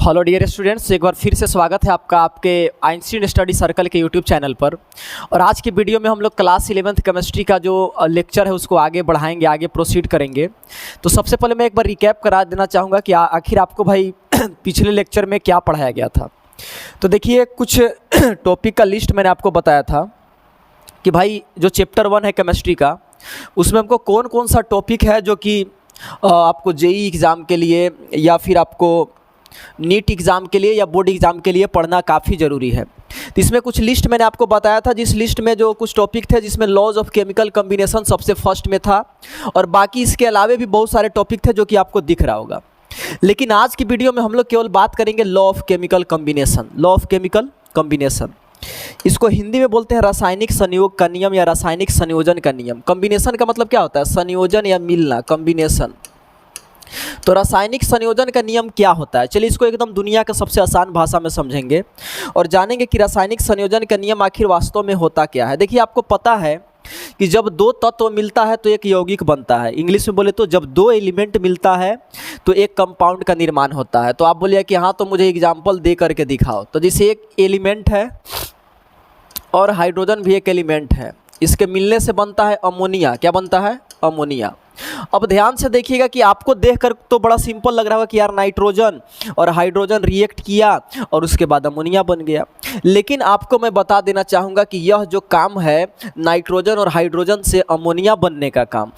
Hello dear students, एक बार फिर से स्वागत है आपका आपके आइंस्टीन स्टडी सर्कल के यूट्यूब चैनल पर। और आज की वीडियो में हम लोग क्लास 11th केमिस्ट्री का जो लेक्चर है उसको आगे बढ़ाएंगे, आगे प्रोसीड करेंगे। तो सबसे पहले मैं एक बार रिकैप करा देना चाहूँगा कि आखिर आपको भाई पिछले लेक्चर में क्या पढ़ाया गया था। तो देखिए, कुछ टॉपिक का लिस्ट मैंने आपको बताया था कि भाई जो चैप्टर 1 है केमिस्ट्री का, उसमें हमको कौन कौन सा टॉपिक है जो कि आपको जेईई एग्ज़ाम के लिए या फिर आपको नीट एग्ज़ाम के लिए या बोर्ड एग्ज़ाम के लिए पढ़ना काफ़ी ज़रूरी है। तो इसमें कुछ लिस्ट मैंने आपको बताया था, जिस लिस्ट में जो कुछ टॉपिक थे जिसमें लॉज ऑफ केमिकल कॉम्बिनेशन सबसे फर्स्ट में था, और बाकी इसके अलावे भी बहुत सारे टॉपिक थे जो कि आपको दिख रहा होगा। लेकिन आज की वीडियो में हम लोग केवल बात करेंगे law of chemical combination. Law of chemical combination, इसको हिंदी में बोलते हैं रासायनिक संयोग का नियम या रासायनिक संयोजन का नियम। कॉम्बिनेशन का मतलब क्या होता है? संयोजन या मिलना, कॉम्बिनेशन। तो रासायनिक संयोजन का नियम क्या होता है? चलिए इसको एकदम दुनिया का सबसे आसान भाषा में समझेंगे और जानेंगे कि रासायनिक संयोजन का नियम आखिर वास्तव में होता क्या है। देखिए, आपको पता है कि जब दो तत्व मिलता है तो एक यौगिक बनता है। इंग्लिश में बोले तो जब दो एलिमेंट मिलता है तो एक कंपाउंड का निर्माण होता है। तो आप बोलिए कि हाँ, तो मुझे एग्जाम्पल दे करके दिखाओ। तो जैसे एक एलिमेंट है और हाइड्रोजन भी एक एलिमेंट है, इसके मिलने से बनता है अमोनिया। क्या बनता है? अमोनिया। अब ध्यान से देखिएगा कि आपको देखकर तो बड़ा सिंपल लग रहा होगा कि यार नाइट्रोजन और हाइड्रोजन रिएक्ट किया और उसके बाद अमोनिया बन गया। लेकिन आपको मैं बता देना चाहूँगा कि यह जो काम है नाइट्रोजन और हाइड्रोजन से अमोनिया बनने का काम,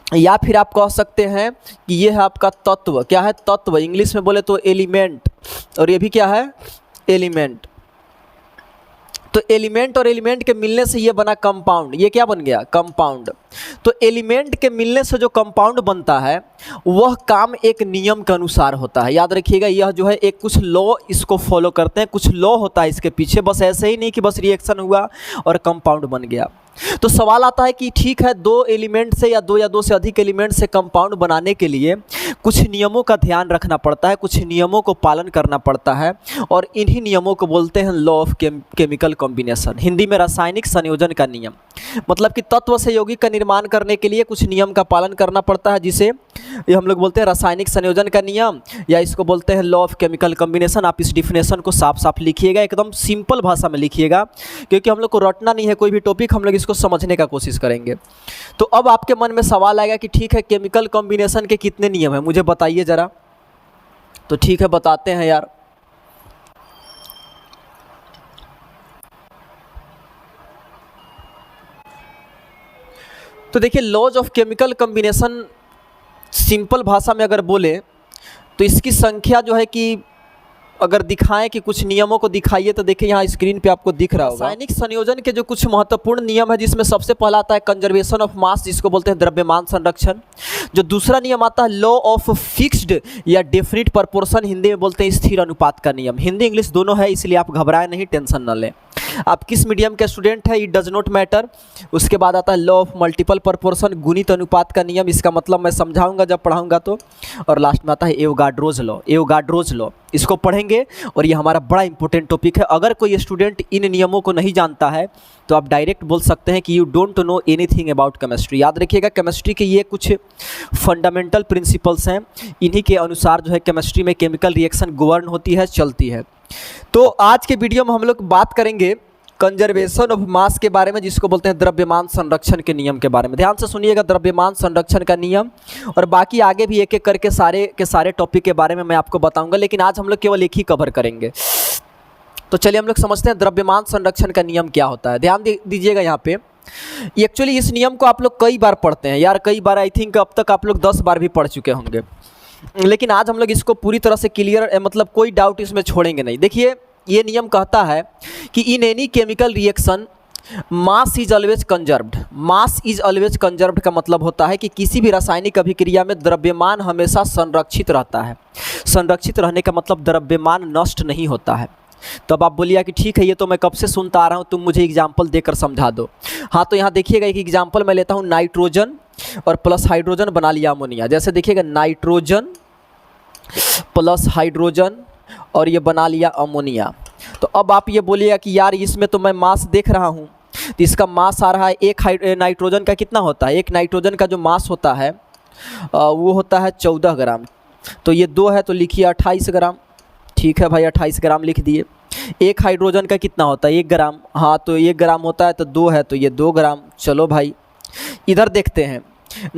या फिर आप कह सकते हैं कि यह है आपका तत्व। क्या है? तत्व। इंग्लिश में बोले तो एलिमेंट, और ये भी क्या है? एलिमेंट। तो एलिमेंट और एलिमेंट के मिलने से ये बना कंपाउंड। ये क्या बन गया? कंपाउंड। तो एलिमेंट के मिलने से जो कंपाउंड बनता है वह काम एक नियम के अनुसार होता है। याद रखिएगा, यह जो है एक कुछ लॉ इसको फॉलो करते हैं, कुछ लॉ होता है इसके पीछे। बस ऐसे ही नहीं कि बस रिएक्शन हुआ और कंपाउंड बन गया। तो सवाल आता है कि ठीक है, दो एलिमेंट से या दो से अधिक एलिमेंट से कंपाउंड बनाने के लिए कुछ नियमों का ध्यान रखना पड़ता है, कुछ नियमों को पालन करना पड़ता है, और इन्हीं नियमों को बोलते हैं law of chemical combination, Hindi में रासायनिक संयोजन का नियम। मतलब कि तत्व से यौगिक का निर्माण करने के लिए कुछ नियम का पालन करना पड़ता है, जिसे ये हम लोग बोलते हैं रासायनिक संयोजन का नियम, या इसको बोलते हैं लॉ ऑफ केमिकल कॉम्बिनेशन। आप इस डिफिनेशन को साफ साफ लिखिएगा, एकदम सिंपल भाषा में लिखिएगा, क्योंकि हम लोग को रटना नहीं है कोई भी टॉपिक, हम लोग इसको समझने का कोशिश करेंगे। तो अब आपके मन में सवाल आएगा कि ठीक है, केमिकल कॉम्बिनेशन के कितने नियम हैं, मुझे बताइए ज़रा। तो ठीक है, बताते हैं यार। तो देखिए, laws of chemical combination simple भाषा में अगर बोले तो इसकी संख्या जो है कि अगर दिखाएं कि कुछ नियमों को दिखाइए, तो देखिए यहाँ स्क्रीन पे आपको दिख रहा होगा। रासायनिक संयोजन के जो कुछ महत्वपूर्ण नियम है, जिसमें सबसे पहला आता है कंजर्वेशन ऑफ मास, जिसको बोलते हैं द्रव्यमान संरक्षण। जो दूसरा नियम आता है लॉ ऑफ फिक्स्ड या डेफिनिट प्रोपोर्शन, हिंदी में बोलते हैं स्थिर अनुपात का नियम। हिंदी इंग्लिश दोनों है, इसलिए आप घबराएं नहीं, टेंशन न लें। आप किस मीडियम के स्टूडेंट हैं, इट डज नॉट मैटर। उसके बाद आता है लॉ ऑफ मल्टीपल प्रोपोर्शन, गुणित अनुपात का नियम। इसका मतलब मैं समझाऊंगा जब पढ़ाऊंगा तो। और लास्ट में आता है एवोगाड्रोज लॉ। एवोगाड्रोज लॉ इसको पढ़ेंगे, और ये हमारा बड़ा इंपॉर्टेंट टॉपिक है। अगर कोई स्टूडेंट इन नियमों को नहीं जानता है तो आप डायरेक्ट बोल सकते हैं कि you don't know anything about chemistry. याद रखिएगा, केमिस्ट्री के ये कुछ फंडामेंटल प्रिंसिपल्स हैं, इन्हीं के अनुसार जो है केमिस्ट्री में केमिकल रिएक्शन गवर्न होती है, चलती है। तो आज के वीडियो में हम लोग बात करेंगे कंजर्वेशन ऑफ मास के बारे में, जिसको बोलते हैं द्रव्यमान संरक्षण के नियम के बारे में। ध्यान से सुनिएगा, द्रव्यमान संरक्षण का नियम, और बाकी आगे भी एक एक करके सारे के सारे टॉपिक के बारे में मैं आपको बताऊंगा, लेकिन आज हम लोग केवल एक ही कवर करेंगे। तो चलिए हम लोग समझते हैं द्रव्यमान संरक्षण का नियम क्या होता है। ध्यान दीजिएगा यहाँ पे। एक्चुअली इस नियम को आप लोग कई बार पढ़ते हैं यार, कई बार, आई थिंक अब तक आप लोग 10 बार भी पढ़ चुके होंगे, लेकिन आज हम लोग इसको पूरी तरह से क्लियर, मतलब कोई डाउट इसमें छोड़ेंगे नहीं। देखिए, ये नियम कहता है कि in any chemical reaction mass is always conserved. Mass is always conserved का मतलब होता है कि किसी भी रासायनिक अभिक्रिया में द्रव्यमान हमेशा संरक्षित रहता है। संरक्षित रहने का मतलब द्रव्यमान नष्ट नहीं होता है। तो अब आप बोलिए कि ठीक है, ये तो मैं कब से सुनता आ रहा हूँ, तुम मुझे एग्जाम्पल देकर समझा दो। हाँ, तो यहाँ देखिएगा एक एग्जाम्पल मैं लेता हूँ। नाइट्रोजन और प्लस हाइड्रोजन बना लिया अमोनिया। जैसे देखिएगा, नाइट्रोजन प्लस हाइड्रोजन और ये बना लिया अमोनिया। तो अब आप ये बोलिएगा कि यार इसमें तो मैं मास देख रहा हूँ, तो इसका मास आ रहा है, एक नाइट्रोजन का कितना होता है? एक नाइट्रोजन का जो मास होता है वो होता है 14 ग्राम। तो ये 2 है तो लिखिए 28 ग्राम। ठीक है भाई, 28 ग्राम लिख दिए। एक हाइड्रोजन का कितना होता है? 1 ग्राम। हाँ, तो 1 ग्राम होता है तो 2 है तो ये 2 ग्राम। चलो भाई, इधर देखते हैं।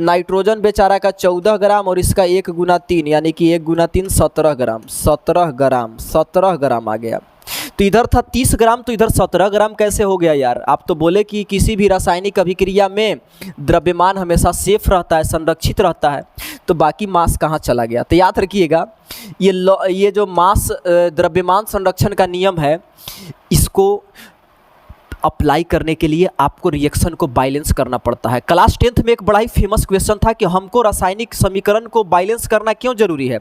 नाइट्रोजन बेचारा का 14 ग्राम और इसका 1 गुना 3 यानी कि 1 गुना 3 17 ग्राम। 17 ग्राम आ गया। तो इधर था 30 ग्राम तो इधर 17 ग्राम कैसे हो गया यार? आप तो बोले कि किसी भी रासायनिक अभिक्रिया में द्रव्यमान हमेशा सेफ रहता है, संरक्षित रहता है, तो बाकी मास कहाँ चला गया? तो याद रखिएगा, ये जो मास द्रव्यमान संरक्षण का नियम है, इसको अप्लाई करने के लिए आपको रिएक्शन को बैलेंस करना पड़ता है। क्लास 10th में एक बड़ा ही फेमस क्वेश्चन था कि हमको रासायनिक समीकरण को बैलेंस करना क्यों जरूरी है,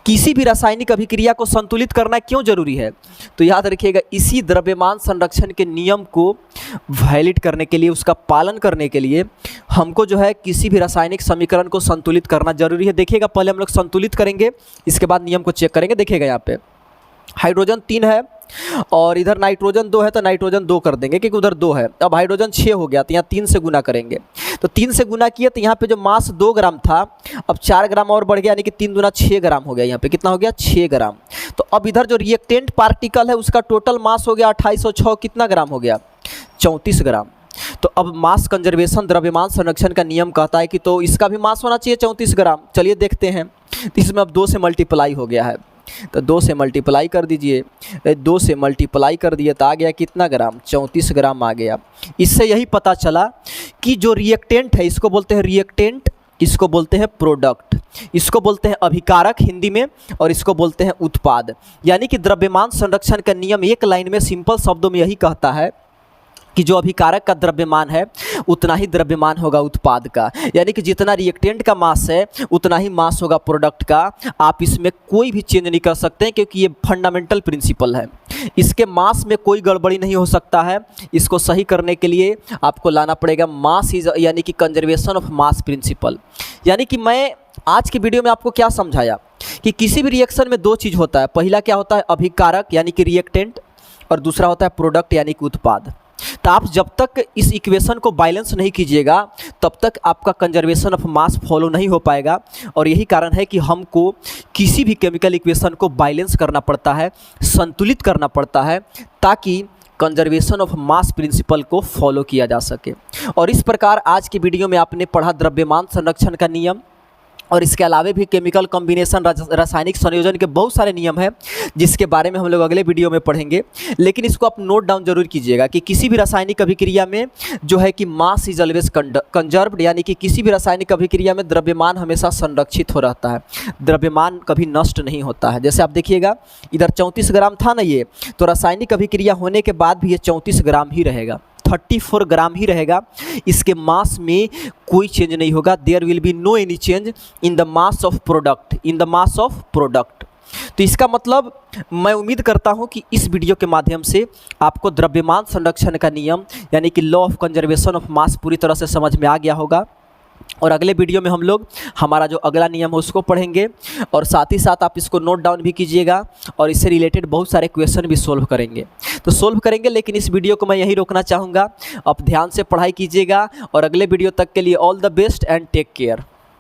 किसी भी रासायनिक अभिक्रिया को संतुलित करना क्यों जरूरी है? तो याद रखिएगा, इसी द्रव्यमान संरक्षण के नियम को वैलिड करने के लिए, उसका पालन करने के लिए हमको जो है किसी भी रासायनिक समीकरण को संतुलित करना जरूरी है। देखिएगा, पहले हम लोग संतुलित करेंगे, इसके बाद नियम को चेक करेंगे। देखिएगा, यहाँ पे हाइड्रोजन 3 है और इधर नाइट्रोजन 2 है तो नाइट्रोजन 2 कर देंगे क्योंकि उधर 2 है। अब हाइड्रोजन 6 हो गया तो यहाँ 3 से गुना करेंगे, तो 3 से गुना किए तो यहाँ पे जो मास 2 ग्राम था अब 4 ग्राम और बढ़ गया, यानी कि 3 दूना 6 ग्राम हो गया। यहाँ पे कितना हो गया? 6 ग्राम। तो अब इधर जो रिएक्टेंट पार्टिकल है उसका टोटल मास हो गया 2806, कितना ग्राम हो गया? 34 ग्राम। तो अब मास कंजर्वेशन द्रव्यमान संरक्षण का नियम कहता है कि तो इसका भी मास होना चाहिए 34 ग्राम। चलिए देखते हैं, तो इसमें अब 2 से मल्टीप्लाई हो गया है, तो 2 से मल्टीप्लाई कर दीजिए। 2 से मल्टीप्लाई कर दिए तो आ गया कितना ग्राम? 34 ग्राम आ गया। इससे यही पता चला कि जो रिएक्टेंट है इसको बोलते हैं रिएक्टेंट, इसको बोलते हैं प्रोडक्ट, इसको बोलते हैं अभिकारक हिंदी में, और इसको बोलते हैं उत्पाद। यानी कि द्रव्यमान संरक्षण का नियम एक लाइन में सिंपल शब्दों में यही कहता है कि जो अभिकारक का द्रव्यमान है उतना ही द्रव्यमान होगा उत्पाद का, यानी कि जितना रिएक्टेंट का मास है उतना ही मास होगा प्रोडक्ट का। आप इसमें कोई भी चेंज नहीं कर सकते हैं क्योंकि ये फंडामेंटल प्रिंसिपल है, इसके मास में कोई गड़बड़ी नहीं हो सकता है। इसको सही करने के लिए आपको लाना पड़ेगा मास इज यानी कि कंजर्वेशन ऑफ मास प्रिंसिपल। यानी कि मैं आज की वीडियो में आपको क्या समझाया कि किसी भी रिएक्शन में 2 चीज़ होता है। पहला क्या होता है? अभिकारक यानी कि रिएक्टेंट, और दूसरा होता है प्रोडक्ट यानी कि उत्पाद। तो आप जब तक इस इक्वेशन को बैलेंस नहीं कीजिएगा तब तक आपका कंजर्वेशन ऑफ मास फॉलो नहीं हो पाएगा, और यही कारण है कि हमको किसी भी केमिकल इक्वेशन को बैलेंस करना पड़ता है, संतुलित करना पड़ता है, ताकि कंजर्वेशन ऑफ मास प्रिंसिपल को फॉलो किया जा सके। और इस प्रकार आज की वीडियो में आपने पढ़ा द्रव्यमान संरक्षण का नियम, और इसके अलावा भी केमिकल कॉम्बिनेशन, रासायनिक संयोजन के बहुत सारे नियम हैं जिसके बारे में हम लोग अगले वीडियो में पढ़ेंगे। लेकिन इसको आप नोट डाउन जरूर कीजिएगा कि किसी भी रासायनिक अभिक्रिया में जो है कि मास इज ऑलवेज कंजर्व्ड, यानी कि किसी भी रासायनिक अभिक्रिया में द्रव्यमान हमेशा संरक्षित हो रहता है, द्रव्यमान कभी नष्ट नहीं होता है। जैसे आप देखिएगा, इधर 34 ग्राम था ना ये, तो रासायनिक अभिक्रिया होने के बाद भी ये 34 ग्राम ही रहेगा, 34 ग्राम ही रहेगा। इसके मास में कोई चेंज नहीं होगा। There will be no any change in the mass of product, in the mass of product. तो इसका मतलब मैं उम्मीद करता हूं कि इस वीडियो के माध्यम से आपको द्रव्यमान संरक्षण का नियम यानी कि law of conservation of mass पूरी तरह से समझ में आ गया होगा। और अगले वीडियो में हम लोग हमारा जो अगला नियम है उसको पढ़ेंगे, और साथ ही साथ आप इसको नोट डाउन भी कीजिएगा, और इससे रिलेटेड बहुत सारे क्वेश्चन भी सोल्व करेंगे। तो सोल्व करेंगे, लेकिन इस वीडियो को मैं यहीं रोकना चाहूँगा। आप ध्यान से पढ़ाई कीजिएगा, और अगले वीडियो तक के लिए all the best and take care.